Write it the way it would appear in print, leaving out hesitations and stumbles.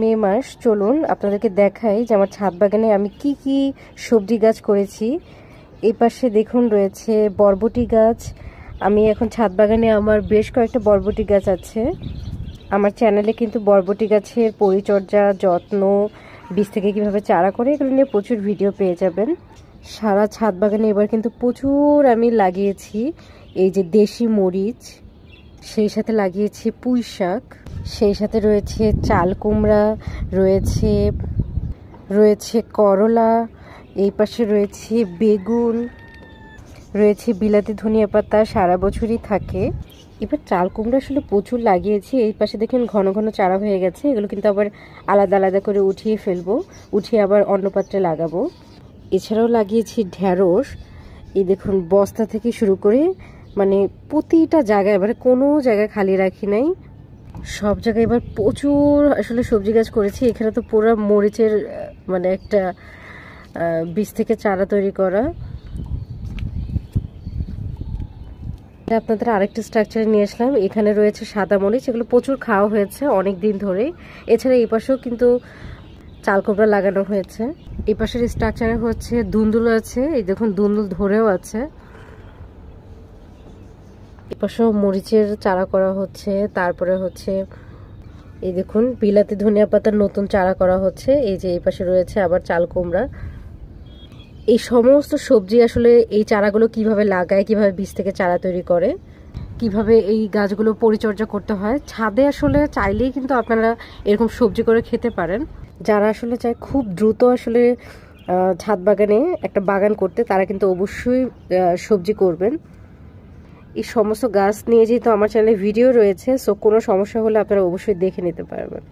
মে মাস, চলুন আপনাদেরকে দেখাই যে আমার ছাদ বাগানে আমি কি কি সবজি গাছ করেছি। এই পাশে দেখুন রয়েছে বরবটি গাছ। আমি এখন ছাদ বাগানে আমার বেশ কয়েকটা বরবটি গাছ আছে। আমার চ্যানেলে কিন্তু বরবটি গাছের পরিচর্যা, যত্ন, বীজ থেকে কীভাবে চারা করে এগুলো নিয়ে প্রচুর ভিডিও পেয়ে যাবেন। সারা ছাদ বাগানে এবার কিন্তু প্রচুর আমি লাগিয়েছি এই যে দেশি মরিচ, সেই সাথে লাগিয়েছি পুঁই শাক, সেই সাথে রয়েছে চাল কুমড়া, রয়েছে করলা, এই পাশে রয়েছে বেগুন, রয়েছে বিলাতি ধনিয়া পাতা, সারা বছরই থাকে। এবার চাল কুমড়া আসলে প্রচুর লাগিয়েছি। এই পাশে দেখুন ঘন ঘন চারা হয়ে গেছে, এগুলো কিন্তু আবার আলাদা আলাদা করে উঠিয়ে ফেলবো, উঠিয়ে আবার অন্য পাত্রে লাগাবো। এছাড়াও লাগিয়েছি ঢ্যাঁড়স। এই দেখুন বস্তা থেকে শুরু করে মানে প্রতিটা জায়গায়, এবারে কোনো জায়গায় খালি রাখি নাই, সব জায়গায় এবার প্রচুর আসলে সবজি গাছ করেছি। এখানে তো পুরো মরিচের মানে একটা বীজ থেকে চারা তৈরি করা। আপনাদের আরেকটা স্ট্রাকচারে নিয়ে আসলাম। এখানে রয়েছে সাদা মরিচ, এগুলো প্রচুর খাওয়া হয়েছে অনেক দিন ধরে। এছাড়া এই পাশেও কিন্তু চাল কুমড়া লাগানো হয়েছে। এই পাশের স্ট্রাকচারে হচ্ছে দুন্দুল আছে, এই দেখুন দুন্দুল ধরেও আছে। এই পাশেও মরিচের চারা করা হচ্ছে। তারপরে হচ্ছে এই দেখুন বিলাতি ধনিয়া পাতার নতুন চারা করা হচ্ছে। এই যে এই পাশে রয়েছে আবার চাল কুমড়া। এই সমস্ত সবজি আসলে এই চারাগুলো কিভাবে লাগায়, কিভাবে বীজ থেকে চারা তৈরি করে, কিভাবে এই গাছগুলো পরিচর্যা করতে হয়, ছাদে আসলে চাইলেই কিন্তু আপনারা এরকম সবজি করে খেতে পারেন। যারা আসলে চায় খুব দ্রুত আসলে ছাদ বাগানে একটা বাগান করতে, তারা কিন্তু অবশ্যই সবজি করবেন। এই সমস্ত গাছ নিয়ে যেহেতু আমার চ্যানেলে ভিডিও রয়েছে, সো কোনো সমস্যা হলে আপনারা অবশ্যই দেখে নিতে পারবেন।